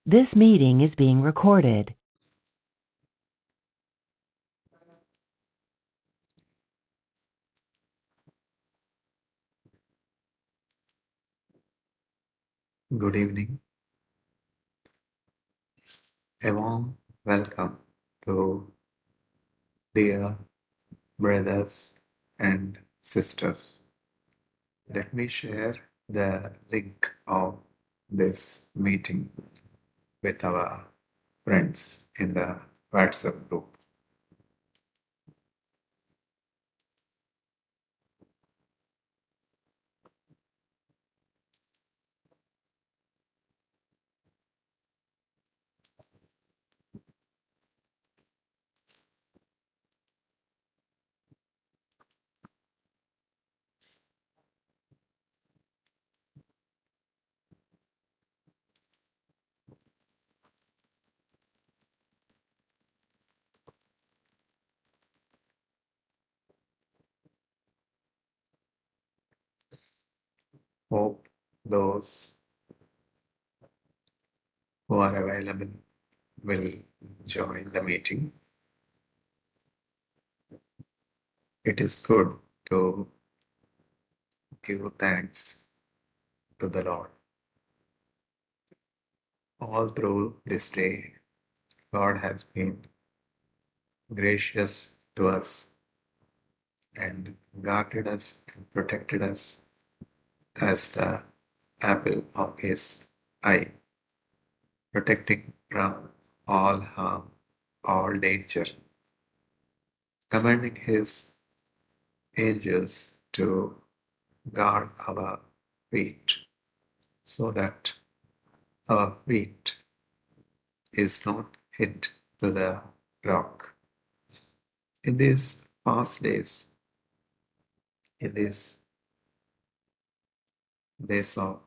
This meeting is being recorded. Good evening. A warm welcome to dear brothers and sisters. Let me share the link of this meeting with our friends in the WhatsApp group. Hope those who are available will join the meeting. It is good to give thanks to the Lord. All through this day, God has been gracious to us and guarded us and protected us as the apple of his eye, protecting from all harm, all danger, commanding his angels to guard our feet so that our feet is not hit to the rock. In these past days, in these days of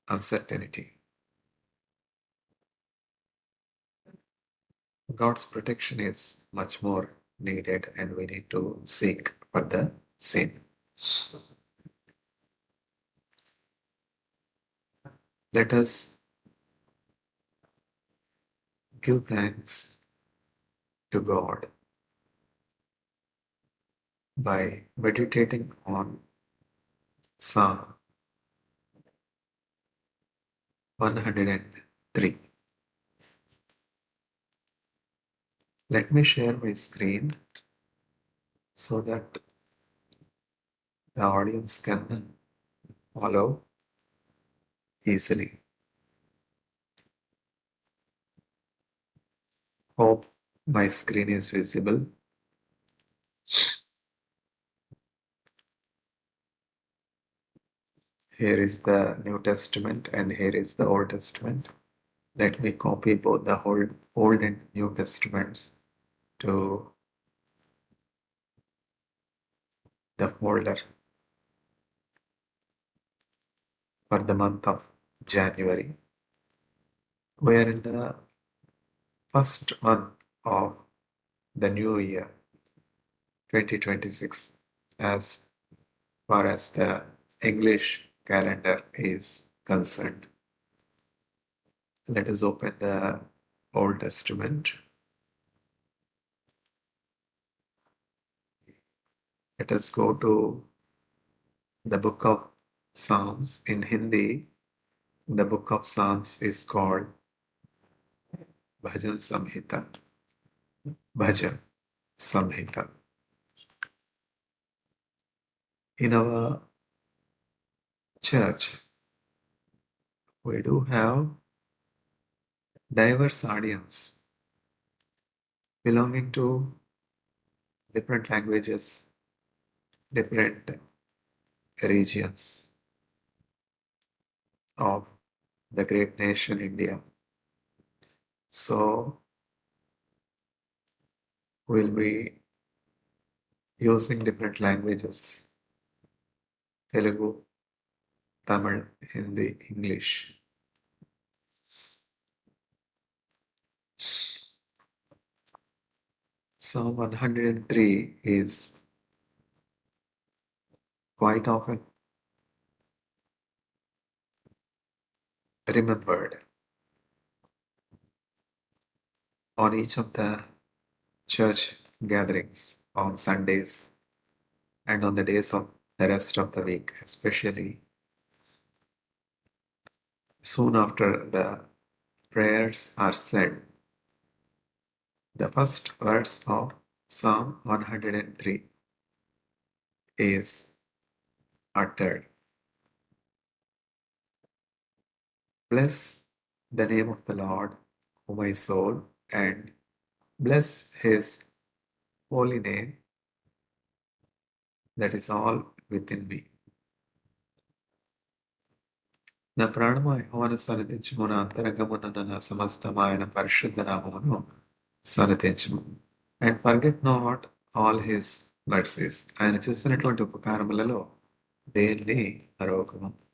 uncertainty, God's protection is much more needed, and we need to seek for the same. Let us give thanks to God by meditating on Psalm 103. Let me share my screen so that the audience can follow easily. Hope my screen is visible. Here is the New Testament and here is the Old Testament. Let me copy both the Old and New Testaments to the folder for the month of January. We are in the first month of the new year 2026 as far as the English calendar is concerned. Let us open the Old Testament. Let us go to the book of Psalms. In Hindi, the book of Psalms is called Bhajan Samhita. Bhajan Samhita. In our church, we do have diverse audience belonging to different languages, different regions of the great nation India. So we'll be using different languages: Telugu, Tamil, Hindi, English. Psalm 103 is quite often remembered on each of the church gatherings on Sundays and on the days of the rest of the week, especially soon after the prayers are said. The first verse of Psalm 103 is uttered. Bless the name of the Lord, O my soul, and bless his holy name, that is all within me. నా ప్రాణము యెహోవాను సన్నిధించుము, నా అంతరంగమున నా సమస్తము ఆయన పరిశుద్ధ నామమును సన్నిధించుము. And forget not all his mercies. ఆయన చేసినటువంటి ఉపకారములలో దేన్ని మరొకము.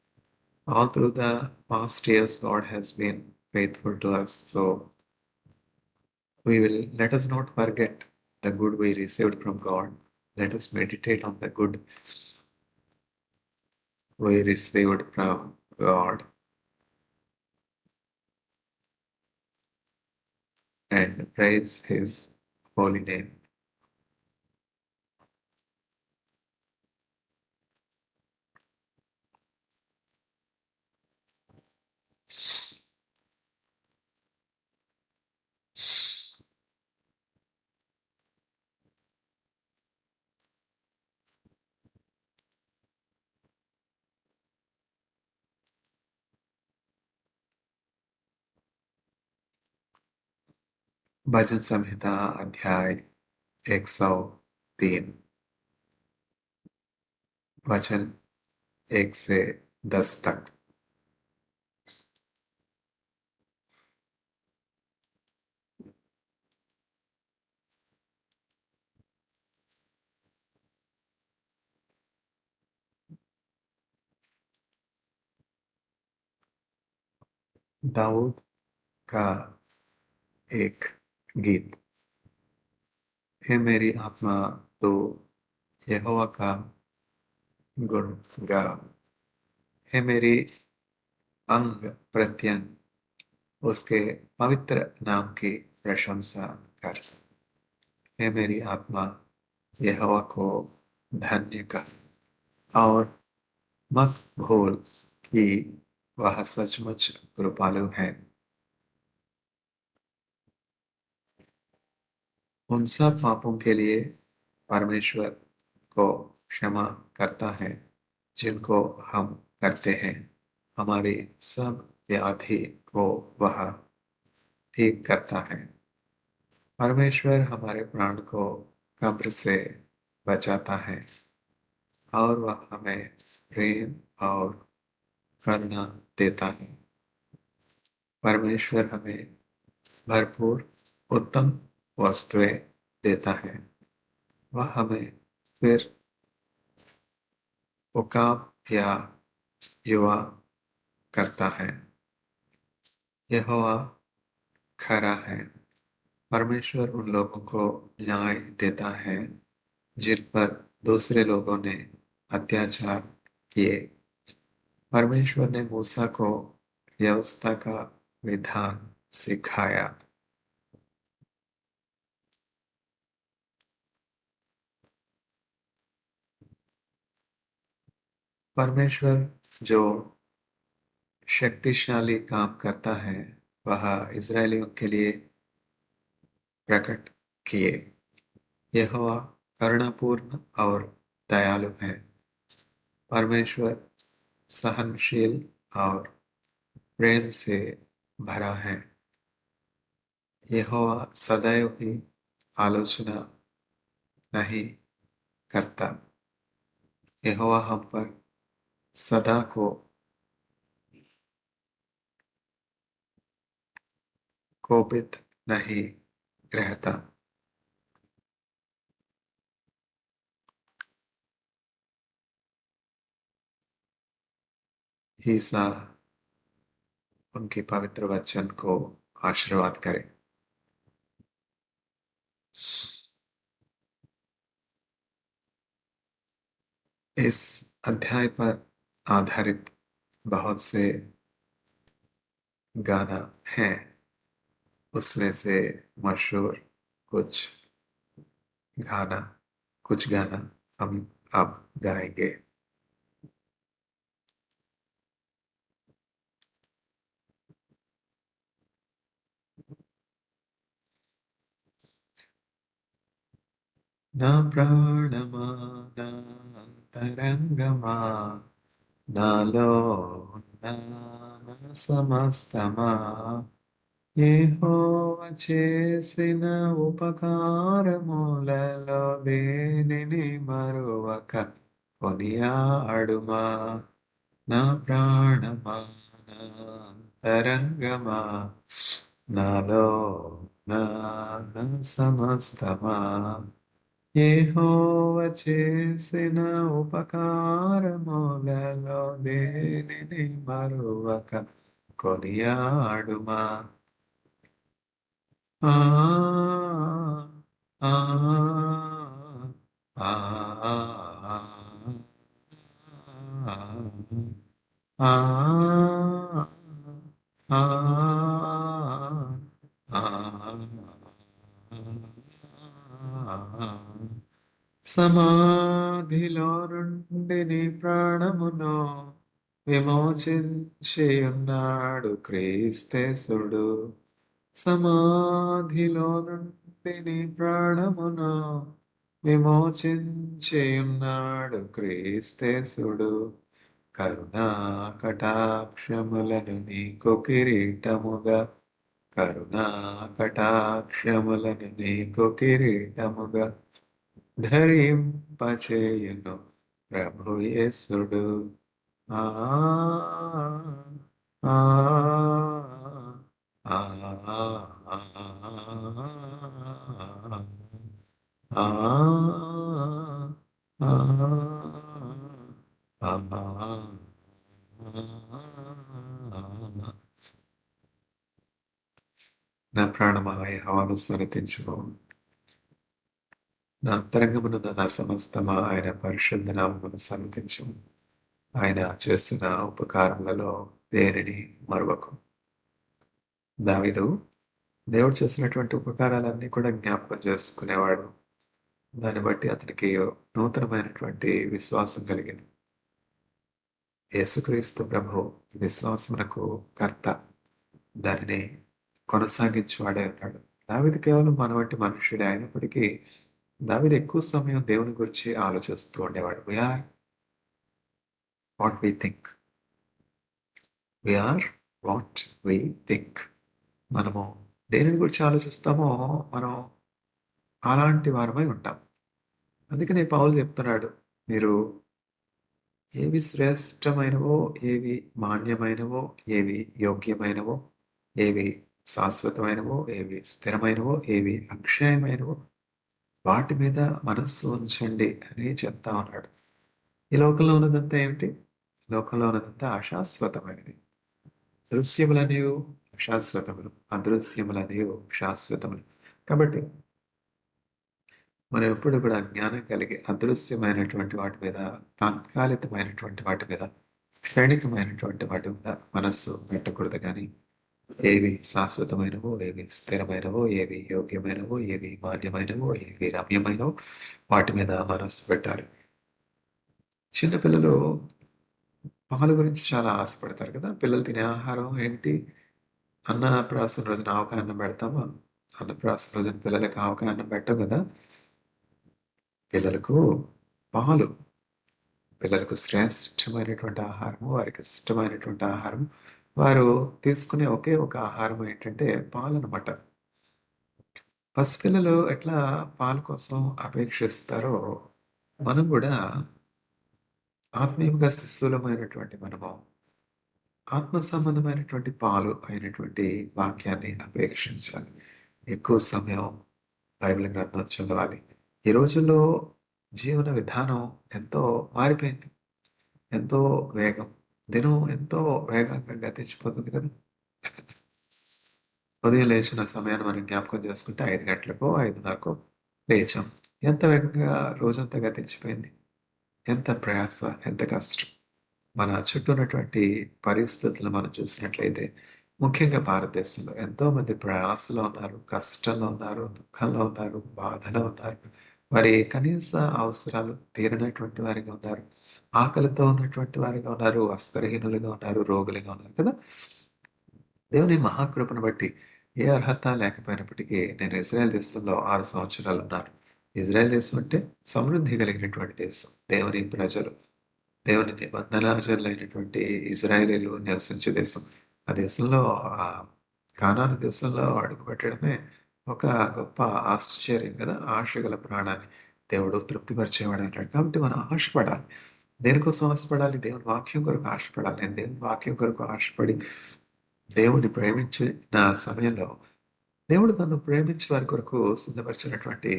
All through the past years, God has been faithful to us. So let us not forget the good we received from God. Let us meditate on the good we received from God and praise his holy name. भजन संहिता अध्याय 103 वचन 1 से 10 तक। दाऊद का एक गीत। हे मेरी आत्मा, तो यहोवा का गुण गा। हे मेरी अंग प्रत्यंग उसके पवित्र नाम की प्रशंसा कर। हे मेरी आत्मा, यहोवा को धन्य कर और मत भूल कि वह सचमुच कृपालु है। उन सब पापों के लिए परमेश्वर को क्षमा करता है जिनको हम करते हैं। हमारी सब व्याधि को वह ठीक करता है। परमेश्वर हमारे प्राण को कब्र से बचाता है और वह हमें प्रेम और करुणा देता है। परमेश्वर हमें भरपूर उत्तम वस्तुएं देता है। वह हमें फिर उकाब या युवा करता है। यहोवा खरा है। परमेश्वर उन लोगों को न्याय देता है जिन पर दूसरे लोगों ने अत्याचार किए। परमेश्वर ने मूसा को व्यवस्था का विधान सिखाया। परमेश्वर जो शक्तिशाली काम करता है वह इजरायलियों के लिए प्रकट किए। यहोवा करुणापूर्ण और दयालु है। परमेश्वर सहनशील और प्रेम से भरा है। यहोवा सदैव ही आलोचना नहीं करता। यहोवा हम पर सदा को कोपित नहीं रहता। ईसा उनके पवित्र वचन को आशीर्वाद करे। इस अध्याय पर आधारित बहुत से गाना है, उसमें से मशहूर कुछ गाना कुछ गाना हम अब गाएंगे। నా ప్రాణమా నా అంతరంగమా నాలో ఉన్న నా సమస్తమా యెహోవా చేసిన ఉపకారములలో దేనిని మరువక కొనియాడుమా. నా ప్రాణమా నా అంతరంగమా నాలో నా నా సమస్తమా యెహోవా చేసిన ఉపకారములలో దేనిని మరువక కొనియాడుమా. ఆ ఆ ఆ ఆ సమాధిలో నుండి నీ ప్రాణమును విమోచించియున్నాడు క్రీస్తేశుడు. సమాధిలో నుండి నీ ప్రాణమును విమోచించియున్నాడు క్రీస్తేశుడు. కరుణా కటాక్షములను నీకు కిరీటముగా కరుణా కటాక్షములను నీకు కిరీటముగా ధరింపచేయును ప్రభు యేసుడు. ఆ ఆ ఆ ఆ నా ప్రాణమా యెహోవాను స్తుతించుము. నా అంతరంగమునున్న నా సమస్తమా ఆయన పరిశుద్ధ నామమును సన్నుతించుము. ఆయన చేసిన ఉపకారములలో దేనిని మరువకు. దావీదు దేవుడు చేసినటువంటి ఉపకారాలన్నీ కూడా జ్ఞాపకం చేసుకునేవాడు. దాన్ని బట్టి అతనికి నూతనమైనటువంటి విశ్వాసం కలిగింది. యేసుక్రీస్తు ప్రభు విశ్వాసమునకు కర్త, దానిని కొనసాగించువాడే ఉన్నాడు. దావీదు కేవలం మన వంటి మనుష్యుడే అయినప్పటికీ దావీదు ఎక్కువ సమయం దేవుని గురించి ఆలోచిస్తూ ఉండేవాడు. We are what we think. We are what we think. మనము దేనిని గురించి ఆలోచిస్తామో మనం అలాంటి వారమై ఉంటాం. అందుకనే పౌలు చెప్తున్నాడు, మీరు ఏవి శ్రేష్టమైనవో, ఏవి మాన్యమైనవో, ఏవి యోగ్యమైనవో, ఏవి శాశ్వతమైనవో, ఏవి స్థిరమైనవో, ఏవి అక్షయమైనవో వాటి మీద మనస్సు ఉంచండి అని చెప్తా ఉన్నాడు. ఈ లోకంలో ఉన్నదంతా ఏమిటి? లోకంలో ఉన్నదంతా అశాశ్వతమైనది. దృశ్యములనియు శాశ్వతములు, అదృశ్యములనియు శాశ్వతములు. కాబట్టి మనం ఎప్పుడు కూడా జ్ఞానం కలిగి అదృశ్యమైనటువంటి వాటి మీద, తాత్కాలికమైనటువంటి వాటి మీద, క్షణికమైనటువంటి వాటి మీద మనస్సు పెట్టకూడదు. కానీ ఏవి శాశ్వతమైనవో, ఏవి స్థిరమైనవో, ఏవి యోగ్యమైనవో, ఏవి మాన్యమైనవో, ఏవి రమ్యమైనవో వాటి మీద మనస్సు పెట్టాలి. చిన్నపిల్లలు పాలు గురించి చాలా ఆశపడతారు కదా. పిల్లలు తినే ఆహారం ఏంటి? అన్నప్రాసన రోజున ఆవకాయ అన్నం పెడతామా? అన్నప్రాసన రోజున పిల్లలకి ఆవకాయ అన్నం పెట్టం కదా. పిల్లలకు పాలు, పిల్లలకు శ్రేష్టమైనటువంటి ఆహారము, వారికి ఇష్టమైనటువంటి ఆహారం. వారు తీసుకునే ఒకే ఒక ఆహారం ఏంటంటే పాలనమాట. పసిపిల్లలు ఎట్లా పాల కోసం అపేక్షిస్తారో మనం కూడా ఆత్మీయంగా శిశువులమైనటువంటి మనము ఆత్మ సంబంధమైనటువంటి పాలు అయినటువంటి వాక్యాన్ని అపేక్షించాలి. ఎక్కువ సమయం బైబిల్ గ్రంథం చదవాలి. ఈ రోజుల్లో జీవన విధానం ఎంతో మారిపోయింది. ఎంతో వేగం. దినం ఎంతో వేగంగా గతించిపోతుంది కదా. ఉదయం లేచిన సమయాన్ని మనం జ్ఞాపకం చేసుకుంటే 5 గంటలకో, 5:30కో లేచాం. ఎంత వేగంగా రోజంతా గతించిపోయింది. ఎంత ప్రయాస, ఎంత కష్టం. మన చుట్టూ ఉన్నటువంటి పరిస్థితులు మనం చూసినట్లయితే ముఖ్యంగా భారతదేశంలో ఎంతోమంది ప్రయాసలో ఉన్నారు, కష్టంలో ఉన్నారు, దుఃఖంలో ఉన్నారు, బాధలో ఉన్నారు. మరి కనీస అవసరాలు తీరనటువంటి వారిగా ఉన్నారు. ఆకలితో ఉన్నటువంటి వారిగా ఉన్నారు, వస్త్రహీనులుగా ఉన్నారు, రోగులుగా ఉన్నారు కదా! దేవుని మహాకృపను బట్టి ఏ అర్హత లేకపోయినప్పటికీ నేను ఇజ్రాయెల్ దేశంలో 6 సంవత్సరాలున్నాను. ఇజ్రాయెల్ దేశం అంటే సమృద్ధి కలిగినటువంటి దేశం. దేవుని ప్రజలు, దేవుని నిబంధనాచరులైనటువంటి ఇజ్రాయేలీలు నివసించే దేశం. ఆ దేశంలో కానాను దేశంలో అడుగుపెట్టడమే ఒక గొప్ప ఆశ్చర్యం కదా! ఆశ గల ప్రాణాన్ని దేవుడు తృప్తిపరిచేవాడైనాడు. కాబట్టి మనం ఆశపడాలి. దేనికోసం ఆశపడాలి? దేవుని వాక్యం కొరకు ఆశపడాలి. నేను దేవుని వాక్యం కొరకు ఆశపడి దేవుడిని ప్రేమించిన సమయంలో దేవుడు నన్ను ప్రేమించే వారి కొరకు సిద్ధపరిచినటువంటి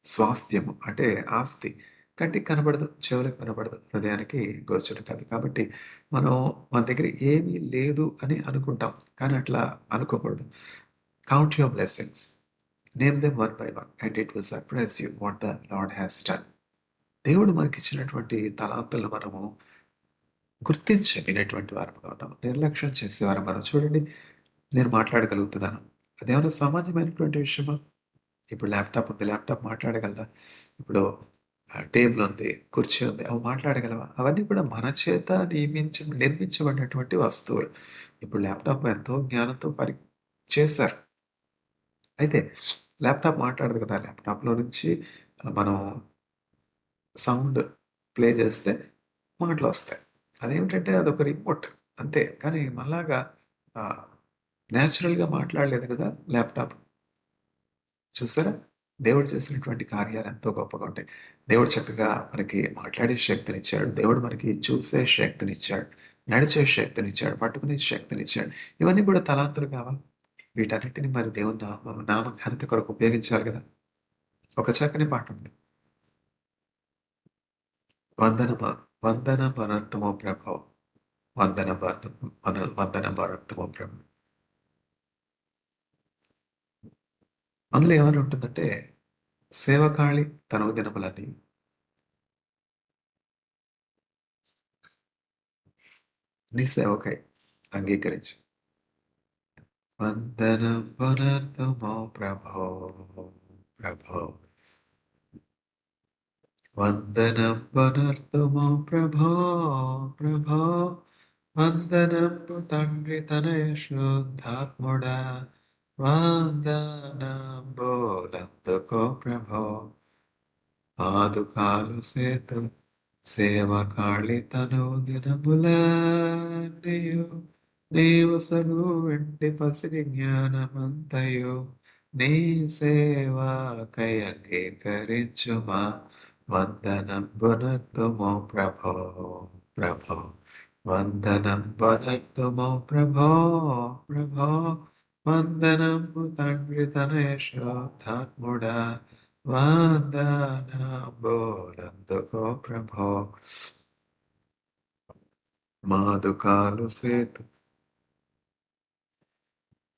స్వాస్థ్యము అంటే ఆస్తి కంటికి కనబడదు, చెవులకు కనబడదు, హృదయానికి గోచరం కాదు. కాబట్టి మనం మన దగ్గర ఏమీ లేదు అని అనుకుంటాం. కానీ అట్లా అనుకోకూడదు. Count your blessings. Name them one by one and it will surprise you what the lord has done. దేవుడు మనకిచ్చినటువంటి తలాంతులను మనము గుర్తించలేనటువంటి వారముగా ఉన్నాం. నిర్లక్ష్యం చేసేవారు మనం. చూడండి, నేను మాట్లాడగలుగుతున్నాను. అదేమన్నా సామాన్యమైనటువంటి విషయమా? ఇప్పుడు ల్యాప్‌టాప్ ఉంది. ల్యాప్‌టాప్ మాట్లాడగలదా? ఇప్పుడు టేబుల్ ఉంది, కుర్చీ ఉంది. అవి మాట్లాడగలవా? అవన్నీ కూడా మన చేత నిర్మించబడినటువంటి వస్తువులు. ఇప్పుడు ల్యాప్‌టాప్ ఎంతో జ్ఞానంతో చేశారు. అయితే ల్యాప్‌టాప్ మాట్లాడదు కదా! ల్యాప్‌టాప్‌లో నుంచి మనం సౌండ్ ప్లే చేస్తే మాటలొస్తాయి. అదేమిటంటే అదొక రిమోట్ అంతే. కానీ మనలాగా ఆహ్, నేచురల్‌గా మాట్లాడలేదు కదా ల్యాప్‌టాప్. చూసారా? దేవుడు చేసినటువంటి కార్యాలు ఎంతో గొప్పగా ఉంటాయి. దేవుడు చక్కగా మనకి మాట్లాడే శక్తినిచ్చాడు. దేవుడు మనకి చూసే శక్తినిచ్చాడు. నడిచే శక్తినిచ్చాడు. పట్టుకునే శక్తినిచ్చాడు. ఇవన్నీ కూడా తలాంతులు కావా? వీటన్నిటిని మరి దేవుని నామ ఘనత కొరకు ఉపయోగించాలి గదా! ఒక చక్కని పాటుంది. వందనమ వందనమనర్తమో ప్రభో! వందనమనర్తమో ప్రభో! అందులో ఏమని ఉంటుందంటే, సేవకాళి తనువు దినములన్నీ నీ సేవకై అంగీకరించు. వందనం పునర్తుమో ప్రభో! ప్రభో! వందనం పునర్తుమో ప్రభో! ప్రభో! వందనము తండ్రి తనయ శుద్ధాత్ముడా! వందనంబులందుకో ప్రభో! పాదుకాలు సేతు సేవకాళి తనువు దినములన్నీయు నీవు సగు వెంటి పసిడి జ్ఞానమంతయు నీ సేవకై అంగీకరించుమా వందనంబునర్తుమో ప్రభో ప్రభో వందనంబునర్తుమో ప్రభో ప్రభో వందనంబు తండ్రి తనయ శుద్ధాత్ముడా వందనంబులందుకో ప్రభో మాదుకాలు Setu.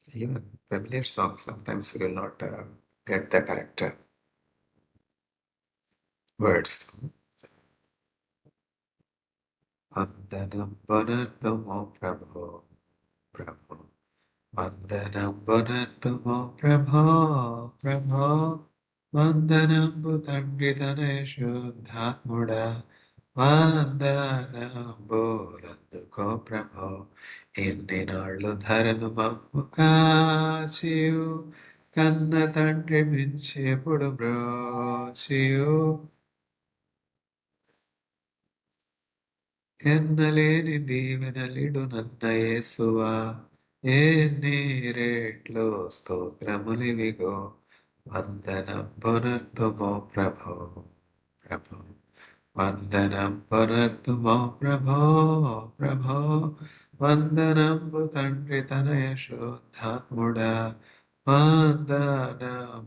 Even familiar songs, sometimes we will not get the correct words. వందనం పునర్తుమో ప్రభో ప్రభో వందనంబు నర్తుమో ప్రభో ప్రభో వందనంబు తండ్రి తనయ శుద్ధాత్ముడా వందనంబులందుకో ప్రభో ఎన్ని నాళ్ళు ధరను మమ్ము కాచియు కన్న తండ్రి మించి ఎప్పుడు బ్రోచియు ఎన్నలేని దీవెనలిడు నన్న యేసువా ఎన్ని రెట్లు స్తోత్రములివిగో వందనం పునర్తుమో ప్రభో ప్రభో వందనం పునర్తుమో ప్రభో ప్రభో వందనంబు తండ్రి తనయ శుద్ధాత్ముడా వందనంబులందుకో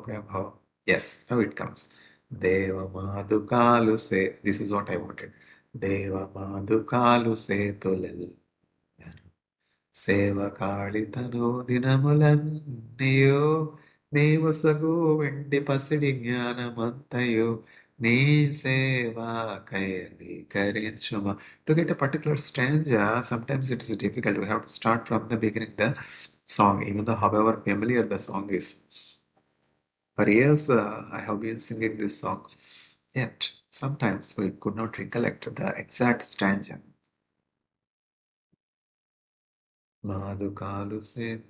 ప్రభో. Yes, now it comes. దేవమాదుకాలు this is what I wanted. దేవమాదుకాలు సేతులెల్ సేవకాళితను దినములన్నీయు నీవసగు వెండి పసిడి జ్ఞానమంతయు నీ సేవాకై అంగీకరించుమా. To get a particular stanza, sometimes it is difficult. We have to start from the beginning, the song, even though however familiar the song is. For years, I have been singing this song, yet sometimes we could not recollect the exact stanza. Madhukalu said,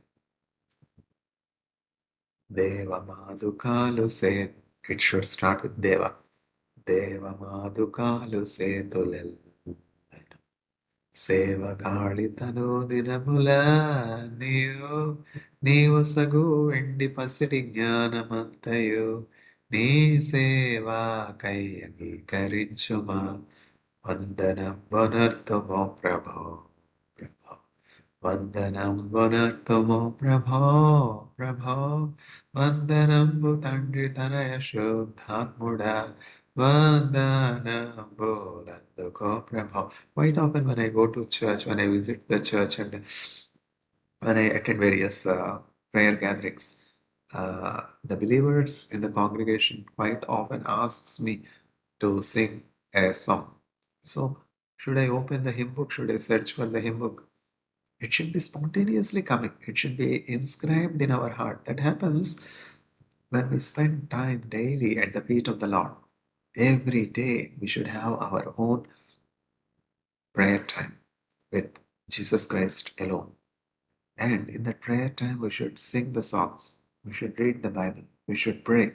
Deva Madhukalu said. It should start with Deva. Deva Madhukalu said, సేవకాళితను దినముల నీవు నీవు సగు వెండి పసిడి జ్ఞానమంతయు నీ సేవాకై అంగీకరించుమా వందనం వనర్తుమో ప్రభో ప్రభో వందనం వనర్తుమో ప్రభో ప్రభో వందనంబు తండ్రి తనయ శుద్ధాత్ముడా వందనంబులందుకో ప్రభో. Quite often when I go to church, when I visit the church and when I attend various prayer gatherings, the believers in the congregation quite often asks me to sing a song. So, should I open the hymn book? Should I search for the hymn book? It should be spontaneously coming. It should be inscribed in our heart. That happens when we spend time daily at the feet of the Lord. Every day we should have our own prayer time with Jesus Christ alone. And in that prayer time, we should sing the songs. We should read the Bible. We should pray.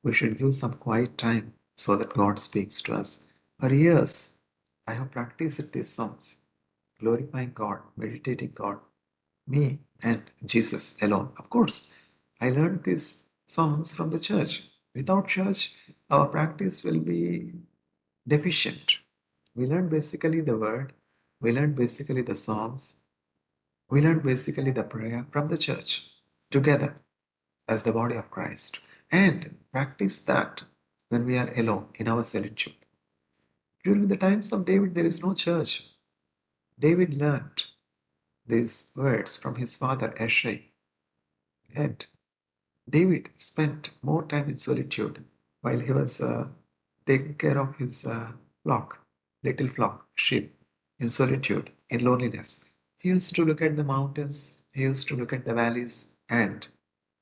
We should give some quiet time so that God speaks to us. For years, I have practiced these songs, glorifying God, meditating God, me and Jesus alone. Of course, I learned these songs from the church. Without church, our practice will be deficient. We learn basically the word, we learn basically the songs, we learn basically the prayer from the church together as the body of Christ and practice that when we are alone in our solitude. During the times of David, there is no church. David learned these words from his father Ishai, and David spent more time in solitude while he was taking care of his flock, little flock, sheep, in solitude, in loneliness. He used to look at the mountains, he used to look at the valleys and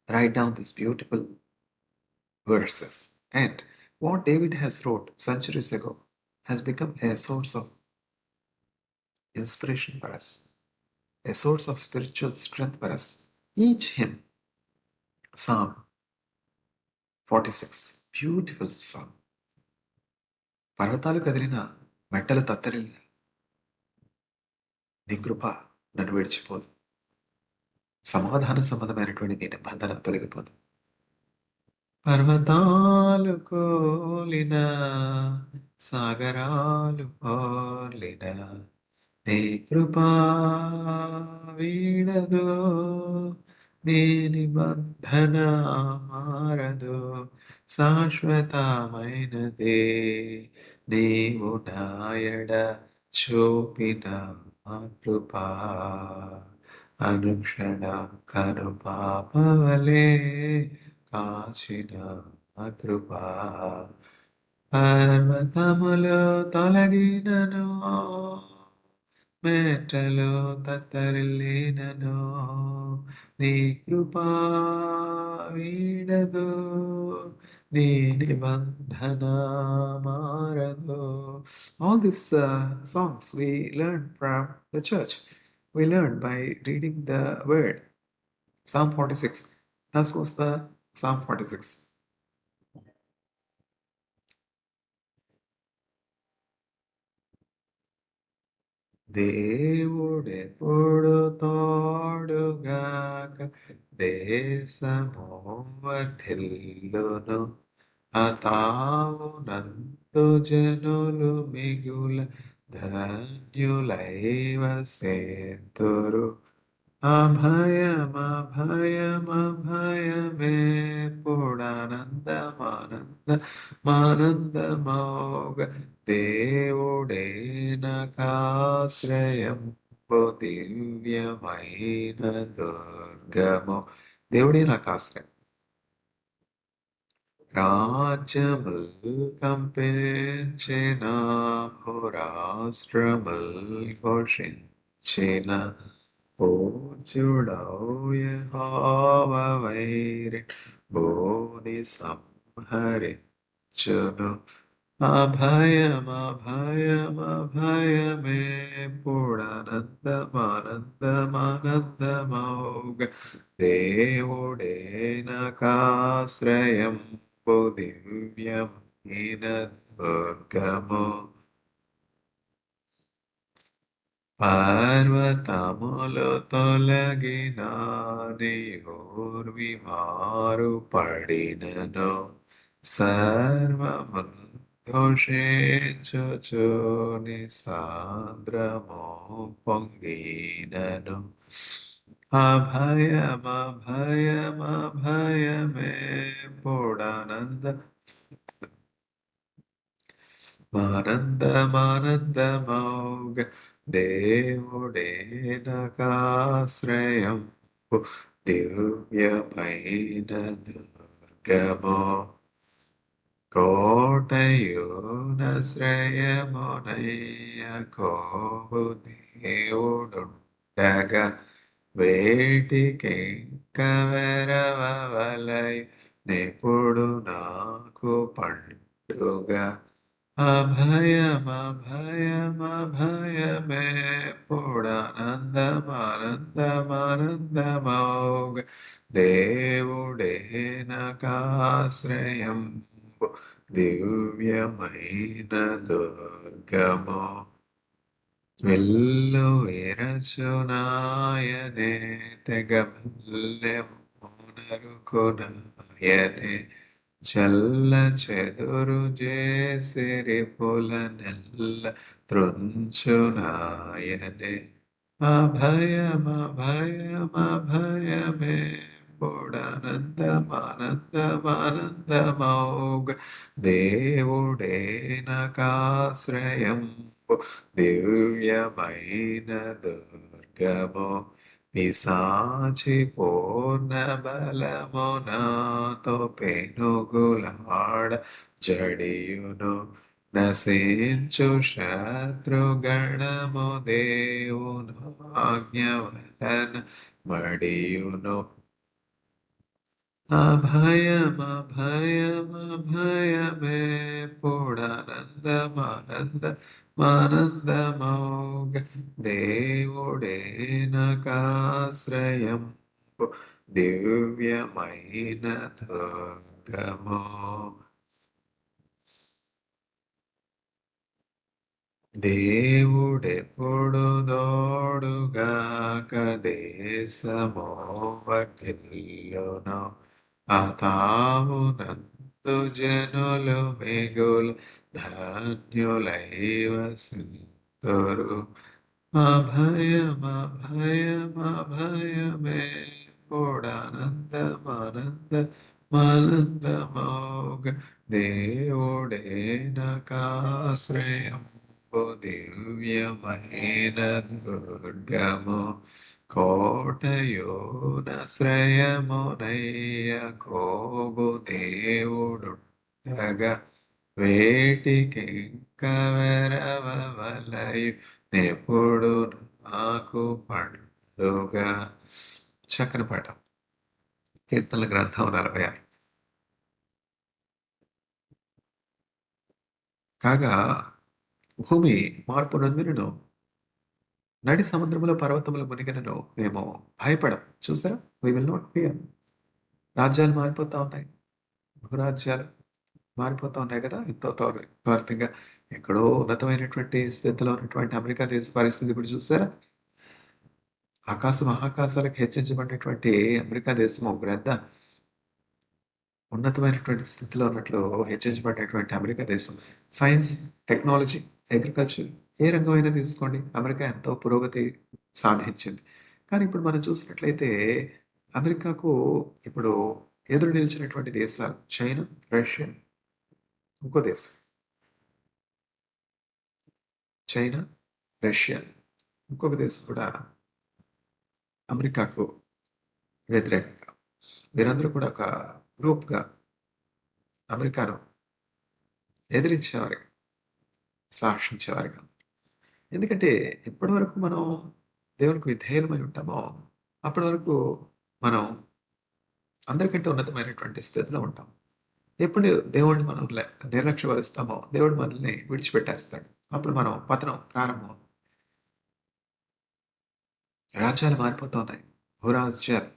write down these beautiful verses. And what David has wrote centuries ago has become a source of inspiration for us, a source of spiritual strength for us. Each hymn, Psalm 46, beautiful psalm. పర్వతాలు కదిలిన మెట్టలు తత్తరిల్లిన నీ కృప నన్ను విడిచిపోదు. సమాధాన సంబంధమైనటువంటి నీ నిబంధన తొలగిపోదు. పర్వతాలు కోలిన సాగరాలు పోలిన నీ కృపా వీడదు, నీ నిబంధన మారదు, శాశ్వతమైనదే నీవు నాయడ చూపిన కృపా అనుక్షణం కను పాపవలే కాచిన కృపా. పర్వతములు తొలగినను మేటలు తత్తరిల్లినను నీ కృపా వీడదు, నీ నిబంధన మారదు. All these songs we learned from the church. We learned by reading the word. Psalm 46. Thus goes the Psalm 46. దేవుడెప్పుడు తోడుగాక దేశము వర్ధిల్లును, అతావునందు జనులు మిగుల ధన్యులైవ సేతురు. అభయమభయమభయమేపుడానందమానందమానందమౌగ దేవుడే నాకాశ్రయంబు దివ్యమైన దుర్గము. దేవుడే నాకు ఆశ్రయం. రాజ్యముల్ కంపించిన భూరాష్ట్రముల్ ఘోషించిన పూజ్యుడవు యెహోవా వైరి భూని సంహరించును. అభయమే పూడానందమానందమానందమౌగ దేవుడే నాకాశ్రయంబు దివ్యమైన దుర్గము. పర్వతములు తొలగిన నీవుర్విమారు పడినను సర్వమున్ ఘోషించుచు నిసాంద్రము పొంగినను. అభయమే మానందమౌగ దేవుడే నాకాశ్రయంబు దివ్యమైన దుర్గము. కోటయు నశ్రయమునయ్య యాకోబు దేవుడుండగా వేటికెంకవెరవలయు నెప్పుడు నాకు పండుగ. అభయమే పూడానందమానందమానందమౌగ దేవుడే నాకాశ్రయంబు దివ్యమైన దుర్గము. వెల్లు విరచునాయనే తెగబల్లెమునరుకునాయనే చల్ల చెదురు చేసిరిపులనెల్ల త్రుంచునాయనే. అభయమే పూడానందమానందమానందమౌగ దేవుడే నాకాశ్రయంబు దివ్యమైన దుర్గము. పిశాచి పూర్ణ బలమునాతో పెనుగులాడ జడియును నశించు శత్రుగణము దేవుని ఆజ్ఞ వలన మడియును. అభయమే పూడానందమానందమానందమౌగ దేవుడే నాకాశ్రయంబు దివ్యమైన దుర్గము. దేవుడెప్పుడు దోడుగాక దేశము వర్ధిల్లును. తావునందు జనులు మిగులు ధన్యులై వసింతురు. అభయమే పూడానందమానందమానందమౌగ దేవుడే నాకాశ్రయంబు దివ్యమైన దుర్గము. కోటయు నశ్రయమునయ్య యాకోబు దేవుడుండగా వేటికెంకవెరవలయు నెప్పుడు నాకు పండుగ. చక్కని పాట. కీర్తనల గ్రంథం 46. కాగా భూమి మార్పు నొందినను నడి సముద్రములో పర్వతములు మునిగినను మేము భయపడం. చూసారా, వి విల్ నాట్ ఫియర్. రాజ్యాలు మారిపోతా ఉన్నాయి, భూరాజ్యాలు మారిపోతా ఉన్నాయి కదా. ఎంతో త్వరితంగా ఎక్కడో ఉన్నతమైనటువంటి స్థితిలో ఉన్నటువంటి అమెరికా దేశ పరిస్థితి ఇప్పుడు చూసారా. ఆకాశ మహాకాశాలకు హెచ్చించబడినటువంటి అమెరికా దేశము గ్రంథ ఉన్నతమైనటువంటి స్థితిలో ఉన్నట్లు హెచ్చించబడినటువంటి అమెరికా దేశం. సైన్స్, టెక్నాలజీ, అగ్రికల్చర్, ఏ రంగమైనా తీసుకోండి, అమెరికా ఎంతో పురోగతి సాధించింది. కానీ ఇప్పుడు మనం చూసినట్లయితే అమెరికాకు ఇప్పుడు ఎదురు నిలిచినటువంటి దేశాలు చైనా, రష్యా, ఇంకో దేశం చైనా, రష్యా, ఇంకొక దేశం కూడా అమెరికాకు వ్యతిరేకంగా. వీరందరూ కూడా ఒక గ్రూప్గా అమెరికాను ఎదిరించేవారు, సాక్షించేవారు కాదు. ఎందుకంటే ఎప్పటి వరకు మనం దేవునికి విధేయులమై ఉంటామో, అప్పటి వరకు మనం అందరికంటే ఉన్నతమైనటువంటి స్థితిలో ఉంటాం. ఎప్పుడు దేవుడిని మనం నిర్లక్ష్యపరుస్తామో, దేవుడు మనల్ని విడిచిపెట్టేస్తాడు. అప్పుడు మనం పతనం ప్రారంభం. రాజ్యాలు మారిపోతూ ఉన్నాయి. భూరాజ్యాలు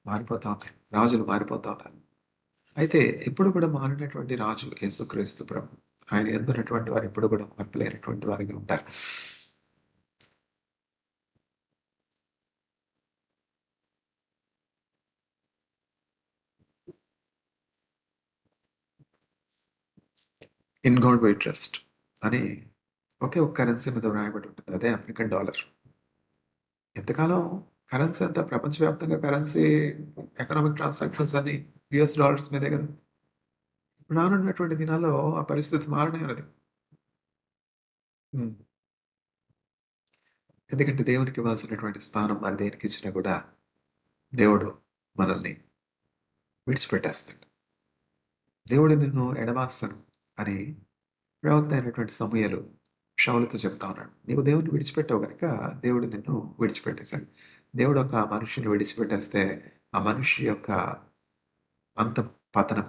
మారిపోతా ఉన్నాయి. రాజులు మారిపోతా ఉన్నారు. అయితే ఎప్పుడు కూడా మారినటువంటి రాజు యేసుక్రీస్తు ప్రభు. ఆయన యందు ఉన్నటువంటి వారు ఎప్పుడు కూడా మార్పులేనటువంటి వారిగా ఉంటారు. ఇన్ గాడ్ వి ట్రస్ట్ అని ఒకే ఒక కరెన్సీ మీద వ్రాయబడి ఉంటుంది. అదే అమెరికన్ డాలర్. ఎంతకాలం కరెన్సీ అంతా ప్రపంచవ్యాప్తంగా కరెన్సీ ఎకనామిక్ ట్రాన్సాక్షన్స్ అన్ని యూఎస్ డాలర్స్ మీదే కదా! రానున్నటువంటి దినాల్లో ఆ పరిస్థితి మారనేఉన్నది. హ్మ్. ఎందుకంటే దేవునికి ఇవ్వాల్సినటువంటి స్థానం మరి దేనికిచ్చినా కూడా దేవుడు మనల్ని విడిచిపెట్టేస్తాడు. దేవుడు నిన్ను ఎడబాస్తాను అని ప్రవక్త అయినటువంటి సమూయేలు షౌలుతో చెప్తా ఉన్నాడు. నీవు దేవుడిని విడిచిపెట్టావు గనుక దేవుడు నిన్ను విడిచిపెట్టేశాడు. దేవుడు ఒక మనిషిని విడిచిపెట్టేస్తే ఆ మనిషి యొక్క అంతం, పతనం,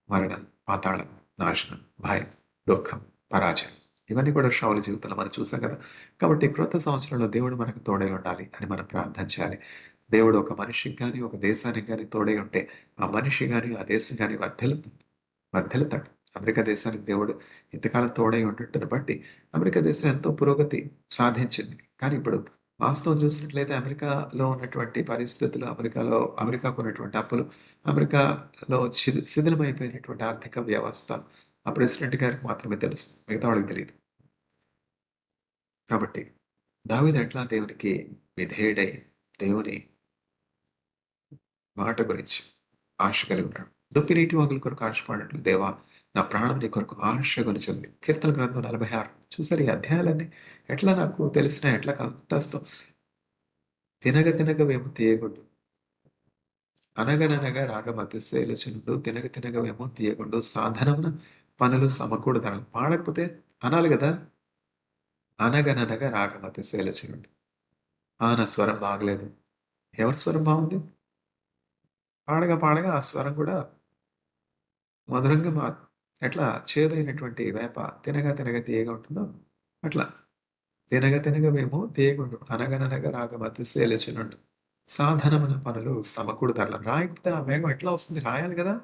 మరణం, పాతాళం, నాశనం, భయం, దుఃఖం, పరాజయం ఇవన్నీ కూడా షౌలు జీవితంలో మనం చూసాం కదా! కాబట్టి క్రొత్త సంవత్సరంలో దేవుడు మనకు తోడై ఉండాలి అని మనం ప్రార్థన చేయాలి. దేవుడు ఒక మనిషికి గాని, ఒక దేశానికి గాని తోడై ఉంటే ఆ మనిషి గాని, ఆ దేశం గాని వర్ధిల్లుతాడు. అమెరికా దేశానికి దేవుడు ఇంతకాలం తోడై ఉండుంటను బట్టి అమెరికా దేశం ఎంతో పురోగతి సాధించింది. కానీ ఇప్పుడు వాస్తవం చూసినట్లయితే అమెరికాలో ఉన్నటువంటి పరిస్థితులు, అమెరికాకు ఉన్నటువంటి అప్పులు, అమెరికాలో శిథిలమైపోయినటువంటి ఆర్థిక వ్యవస్థ ఆ ప్రెసిడెంట్ గారికి మాత్రమే తెలుస్తుంది. మిగతా వాళ్ళకి తెలీదు. కాబట్టి దావీదు ఎట్లా దేవునికి విధేయుడై దేవుని మాట గురించి ఆశ కలిగి ఉన్నాడు. దుప్పి నీటి వాగుల కొరకు ఆశపడినట్లు దేవా నా ప్రాణం నీ కొరకు ఆశ గొలుచుంది. కీర్తన గ్రంథం 46 చూసారు ఈ అధ్యాయాలన్నీ ఎట్లా నాకు తెలిసినాయి, ఎట్లా కంఠస్థం. తినగ తినగ వేము తీయగుండు, అనగననగా రాగమతిశైలచుండు, తినగ తినగ వేము తీయగుండు, సాధనమున పనులు సమకూడదనాలి. పాడకపోతే అనాలి కదా! అనగననగా రాగమతిశైలచుండు. నా స్వరం బాగలేదు. ఎవరి స్వరం బాగుంది? పాడగా పాడగా ఆ స్వరం కూడా మధురంగా ఎట్లా చేదైనటువంటి వేప తినగా తినగా తీయగా ఉంటుందో అట్లా తినగ తినగవేమో తీయగుండు అనగననగా రాగమతిశైలచునుండు. సాధనమైన పనులు సమకూడదట్లా. రాయకపోతే ఆ వేగం ఎట్లా వస్తుంది? రాయాలి గదా!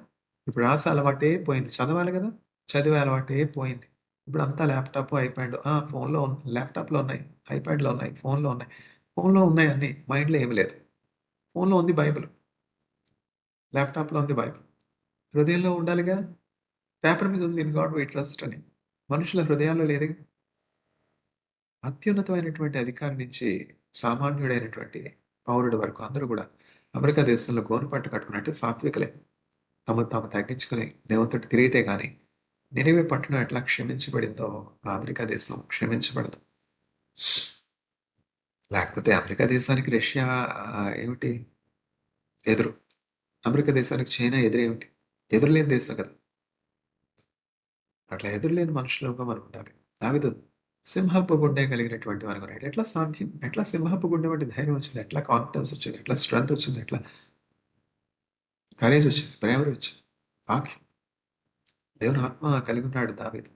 ఇప్పుడు రాసే అలవాటే పోయింది. చదవాలి గదా! చదివే అలవాటే పోయింది. ఇప్పుడంతా ల్యాప్‌టాప్, ఐప్యాడ్ ఫోన్‌లో ల్యాప్‌టాప్‌లో ఉన్నాయి. ఐప్యాడ్‌లో ఉన్నాయి. ఫోన్‌లో ఉన్నాయి. ఫోన్‌లో ఉన్నాయి అన్నీ. మైండ్‌లో ఏమి లేదు. ఫోన్‌లో ఉంది బైబిల్. ల్యాప్‌టాప్‌లో ఉంది బైబిల్. హృదయంలో ఉండాలిగా! పేపర్ మీద ఉంది 'ఇన్ గాడ్ వి ట్రస్ట్' అని. మనుషుల హృదయాల్లో లేదుగా! అత్యున్నతమైనటువంటి అధికారి నుంచి సామాన్యుడైనటువంటి పౌరుడి వరకు అందరూ గూడా అమెరికా దేశంలో గోనెపట్ట కట్టుకుని అంటే సాత్వికులే. తమను తాము తగ్గించుకొని దేవునితోటి తిరిగితే గాని నినివే పట్టణం ఎట్లా క్షమించబడిందో ఆ అమెరికా దేశం క్షమించబడదు. లేకపోతే అమెరికా దేశానికి రష్యా ఏమిటి ఎదురు. అమెరికా దేశానికి చైనా ఎదురేమిటి? ఎదురులేని దేశం కదా! అట్లా ఎదురులేని మనుషులుగా మనం ఉండాలి. దావీదు సింహపు గుండె కలిగినటువంటి వానుకున్నాడు. ఎట్లా సాధ్యం? ఎట్లా సింహపు గుండె వంటి ధైర్యం వచ్చింది? ఎట్లా కాన్ఫిడెన్స్ వచ్చింది? ఎట్లా స్ట్రెంత్ వచ్చింది? ఎట్లా కరేజ్ వచ్చింది? బ్రేవరీ వచ్చింది? వాక్యం. దేవుని ఆత్మ కలిగి ఉన్నాడు దావీదు.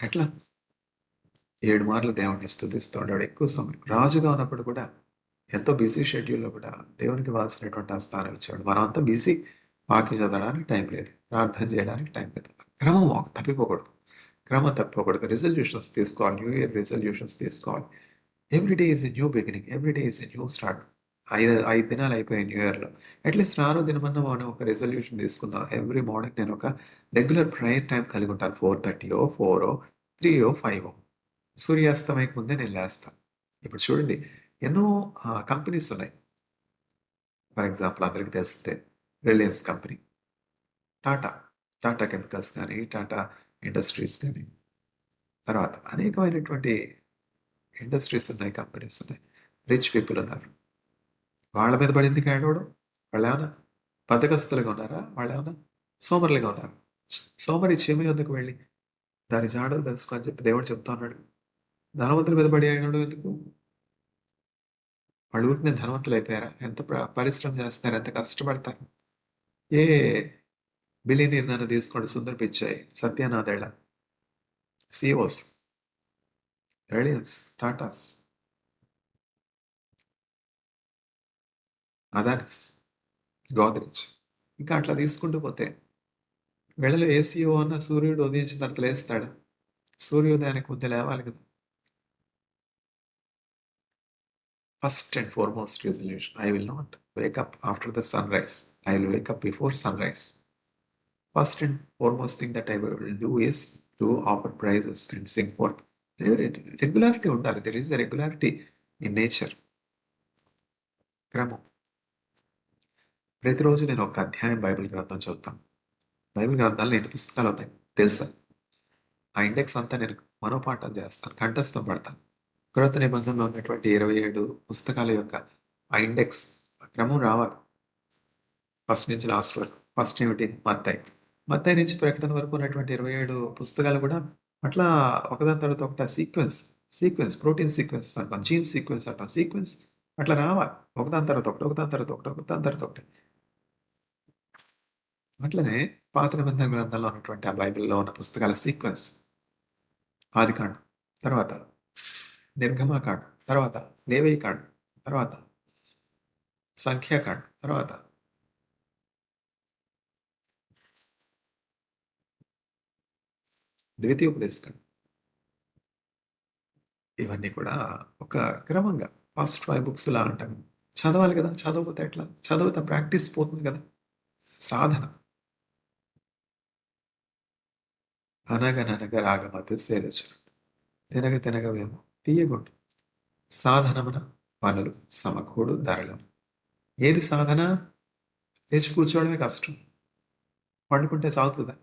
ఎట్లా? 7 మార్లు దేవుడిని స్తుతిస్తూ ఉన్నాడు ఎక్కువ సమయం. రాజుగా ఉన్నప్పుడు కూడా ఎంతో బిజీ షెడ్యూల్‌లో కూడా దేవునికి ఇవ్వాల్సినటువంటి ఆ స్థానం ఇచ్చాడు. మనమంతా బిజీ. వాక్యం చదవడానికి టైం లేదు. ప్రార్థన చేయడానికి టైం లేదు. క్రమం తప్పిపోకూడదు. క్రమం తప్పిపోకూడదు. రిజల్యూషన్స్ తీసుకోవాలి. న్యూ ఇయర్ రిజల్యూషన్స్ తీసుకోవాలి. Every day is a new beginning. Every day is a new start. 5 దినాలు అయిపోయాయి న్యూ ఇయర్‌లో. అట్‌లీస్ట్ రానో దినమన్నా మనం ఒక రిజల్యూషన్ తీసుకుందాం. ఎవ్రీ మార్నింగ్ నేను ఒక రెగ్యులర్ ప్రేయర్ టైమ్ కలిగి ఉంటాను. 4:30 4 3 5 సూర్యాస్తమయకు ముందే నేను లేస్తా. ఇప్పుడు చూడండి ఎన్నో కంపెనీస్ ఉన్నాయి. ఫర్ ఎగ్జాంపుల్ అందరికి తెలిసిందే Reliance company, Tata, Tata chemicals గానీ, టాటా ఇండస్ట్రీస్ గానీ, తర్వాత అనేకమైనటువంటి ఇండస్ట్రీస్ ఉన్నాయి, కంపెనీస్ ఉన్నాయి. రిచ్ పీపుల్ ఉన్నారు. వాళ్ళ మీద పడి ఎందుకు ఏడవడం? వాళ్ళేమన్నా బద్ధకస్తులుగా ఉన్నారా? వాళ్ళేమన్నా సోమరులుగా ఉన్నారు. సోమరి చీమ యొద్దకు వెళ్ళి దాని జాడలు తెలుసుకో అని చెప్పి దేవుడు చెప్తా ఉన్నాడు. ధనవంతుల మీద పడి ఏడవడం ఎందుకు? వాళ్ళు ఊరికనే ధనవంతులయిపోయారా? ఎంత పరిశ్రమ చేస్తున్నారు? ఎంత కష్టపడతారు? ఏ బిలియనీర్ నన్ను తీసుకోండి, సుందర్ పిచాయ్, సత్యనాదెళ్ళ, సిఇఓస్, రిలయన్స్, టాటాస్, అదానిస్, గోద్రేజ్, ఇంకా అట్లా తీసుకుంటూ పోతే వీళ్ళలో ఏ సీఈఓ అన్నా సూర్యుడు ఉదయించిన తర్వాత లేస్తాడా? సూర్యోదయానికి ముందే లేవాలి కదా! First and foremost resolution, I will not wake up after the sunrise. I will wake up before sunrise. First and foremost thing that I will do is to offer praises and sing forth. Regularity ఉండాలి. There is a regularity in nature. క్రమం. ప్రతిరోజు నేను ఒక అధ్యాయం Bible గ్రంథం చదువుతాను. Bible గ్రంథాల్లో ఎన్ని పుస్తకాలు ఉన్నాయి తెలుసా? ఆ ఇండెక్స్ అంతా నేను మనోపాఠం చేస్తాను, కంఠస్థం పడతాను. కృత నిబంధనలో ఉన్నటువంటి 27 పుస్తకాల యొక్క ఆ ఇండెక్స్, క్రమం రావాలి ఫస్ట్ నుంచి లాస్ట్ వరకు. ఫస్ట్ ఏమిటి? మత్తయి. మత్తయి నుంచి ప్రకటన వరకు ఉన్నటువంటి 27 పుస్తకాలు కూడా అట్లా ఒకదాని తర్వాత ఒకటి సీక్వెన్స్, ప్రోటీన్ సీక్వెన్సెస్ అంటాం, జీన్ సీక్వెన్స్ అంటాం, సీక్వెన్స్ అట్లా రావాలి. ఒకదాని తర్వాత ఒకటి, ఒకదాని తర్వాత ఒకటి, ఒకదాని తర్వాత ఒకటి. అట్లనే పాత నిబంధన గ్రంథంలో ఉన్నటువంటి ఆ బైబిల్లో ఉన్న పుస్తకాల సీక్వెన్స్, ఆదికాండం, తర్వాత నిర్గమాకాండం, తర్వాత లేవీకాండం, తర్వాత సంఖ్యాకాండం, తర్వాత ద్వితీయోపదేశకాండం. ఇవన్నీ కూడా ఒక క్రమంగా ఫస్ట్ 5 బుక్స్ లా అంటాను. చదవాలి కదా! చదవకపోతే ఎట్లా? చదివితే ప్రాక్టీస్ పోతుంది కదా! సాధన. అనగననగ రాగమధ్య సేరచును. తినగ తినగవేమో తీయగొట్టు. సాధనమున పనులు సమకూడు ధరలను. ఏది సాధన? లేచి కూర్చోవడమే కష్టం. పండుకుంటే సాగుతుందా?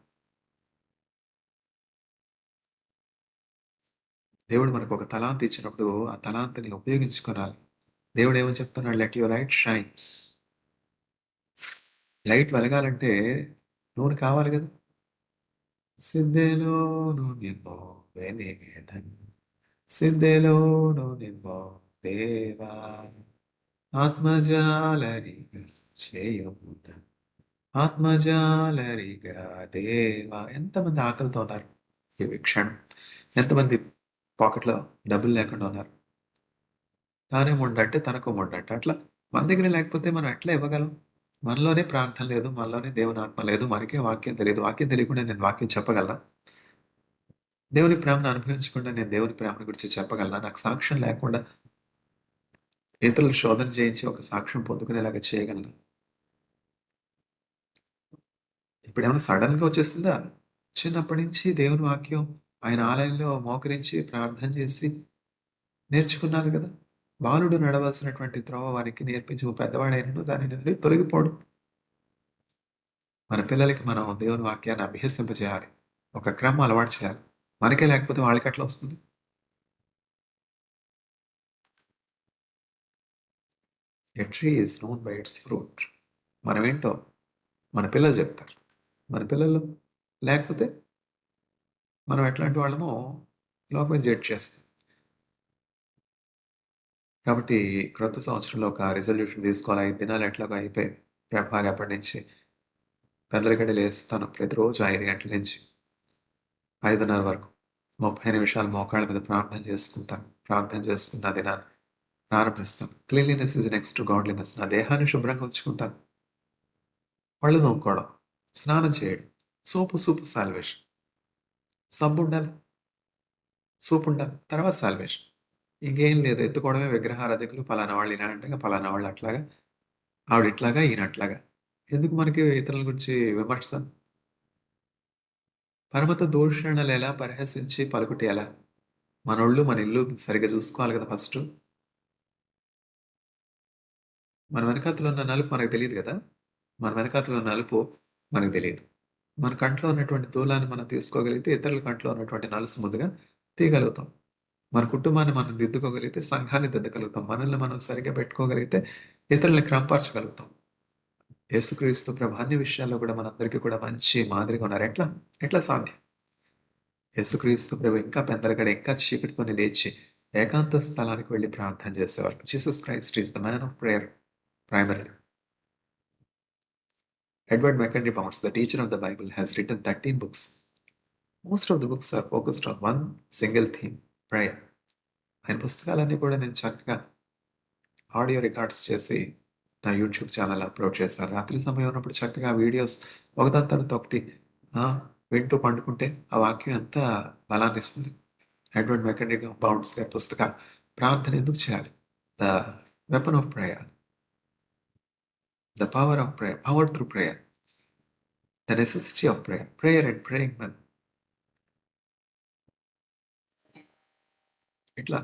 దేవుడు మనకు ఒక తలాంత్ ఇచ్చినప్పుడు ఆ తలాంత్‌ని ఉపయోగించుకోనాలి. దేవుడు ఏమని చెప్తున్నాడు? Let your light shine. Light వెలగాలంటే నూనె కావాలి కదా! సిద్ధెలోను నిమ్మో వెలిగెదన్. సిద్ధెలోను నిమ్మో దేవా. ఆత్మజాలరిగా చేయుమున. ఆత్మజాలరిగా దేవా. ఎంతమంది ఆకలితో ఉన్నారు ఈ క్షణం? ఎంతమంది పాకెట్‌లో డబ్బులు లేకుండా ఉన్నారు? తానే ముండంటే తనకు ముండంటే అట్లా మన దగ్గర లేకపోతే మనం ఎట్లా ఇవ్వగలం? మనలోనే ప్రార్థన లేదు. మనలోనే దేవుని ఆత్మ లేదు. మనకే వాక్యం తెలీదు. వాక్యం తెలియకుండా నేను వాక్యం చెప్పగలనా? దేవుని ప్రేమను అనుభవించకుండా నేను దేవుని ప్రేమను గురించి చెప్పగలనా? నాకు సాక్ష్యం లేకుండా ఇతరులు శోధన చేయించి ఒక సాక్ష్యం పొందుకునేలాగా చేయగలనా? ఇప్పుడేమన్నా సడన్‌గా వచ్చేసిందా? చిన్నప్పటి నుంచి దేవుని వాక్యం ఆయన ఆలయంలో మోకరించి ప్రార్థన చేసి నేర్చుకున్నారు గదా! బాలుడు నడవాల్సినటువంటి త్రోవ వారికి నేర్పించి పెద్దవాడైనను దాని నుండి తొలగిపోడు. మన పిల్లలకి మనం దేవుని వాక్యాన్ని అభ్యసింపజేయాలి. ఒక క్రమం అలవాటు చేయాలి. మనకే లేకపోతే వాళ్ళకెట్లా వస్తుంది? A tree is known by its fruit. మనమేంటో మన పిల్లలు చెప్తారు. మన పిల్లలు లేకపోతే మనం ఎట్లాంటి వాళ్ళమో లోకం జడ్జ్ చేస్తుంది. కాబట్టి క్రొత్త సంవత్సరంలో ఒక రిజల్యూషన్ తీసుకోవాలి. 5 దినాలు ఎట్లాగో అయిపోయాయి. రేపటి నుంచి పెందలకడే లేస్తాను. ప్రతిరోజు 5 గంటల నుంచి 5:30 వరకు 30 నిమిషాలు మోకాళ్ళ మీద ప్రార్థన చేసుకుంటాను. ప్రార్థన చేసుకున్న దినాన్ని ప్రారంభిస్తాను. Cleanliness is next to godliness. నా దేహాన్ని శుభ్రంగా ఉంచుకుంటాను. పళ్ళు తోముకోవడం, స్నానం చేయడం, సూపు సాల్వేషన్. సబ్బు ఉండాలి, సూప్ ఉండాలి, తర్వాత సాల్వేషన్. ఇంకేం లేదు. ఎత్తుకోవడమే విగ్రహారాధికులు. పలానా వాళ్ళు ఇలాంటిగా, పలానా వాళ్ళు అట్లాగా, ఆవిడ ఇట్లాగా, ఈయన అట్లాగా. ఎందుకు మనకి ఇతరుల గురించి విమర్శ? పరమత దూషణలెలా పరిహసించి పలుకుట ఎలా? మనోళ్ళు మన ఇల్లు సరిగ్గా చూసుకోవాలి కదా ఫస్టు. మన వెనకాతల ఉన్న నలుపు మనకు తెలీదు గదా! మన వెనకాతల ఉన్న నలుపు మనకు తెలీదు. మన కంట్లో ఉన్నటువంటి దూలాన్ని మనం తీసుకోగలిగితే ఇతరుల కంట్లో ఉన్నటువంటి నలుసు ముందుగా తీయగలుగుతాం. మన కుటుంబాన్ని మనం దిద్దుకోగలిగితే సంఘాన్ని దిద్దగలుగుతాం. మనల్ని మనం సరిగ్గా పెట్టుకోగలిగితే ఇతరుల్ని క్రమపరచగలుగుతాం. యేసుక్రీస్తు ప్రభు అన్ని విషయాల్లో కూడా మనందరికీ కూడా మంచి మాదిరిగా ఉన్నారు. ఎట్లా? ఎట్లా సాధ్యం? యేసుక్రీస్తు ప్రభు ఇంకా పెందలకడ ఇంకా చీకటితోని లేచి ఏకాంత స్థలానికి వెళ్లి ప్రార్థన చేసేవారు. Jesus Christ is the man of prayer primarily. Edward McHenry Bounds, the teacher of the Bible, has written 13 books. Most of the books are focused on one single theme, prayer. ఆయన పుస్తకాలన్నీ కూడా నేను చక్కగా ఆడియో రికార్డ్స్ చేసి నా YouTube channel upload చేశాను. రాత్రి సమయం ఉన్నప్పుడు చక్కగా వీడియోస్ ఒకదాని తర్వాత ఒకటి వింటూ పండుకుంటే ఆ వాక్యం ఎంత బలాన్ని ఇస్తుంది. ఎడ్వర్డ్ మెకండీ బౌండ్స్ గారి పుస్తకాలు. ప్రార్థన ఎందుకు చేయాలి? The weapon of prayer, the power of prayer, power through prayer, the necessity of prayer, prayer and praying men. ఇట్లా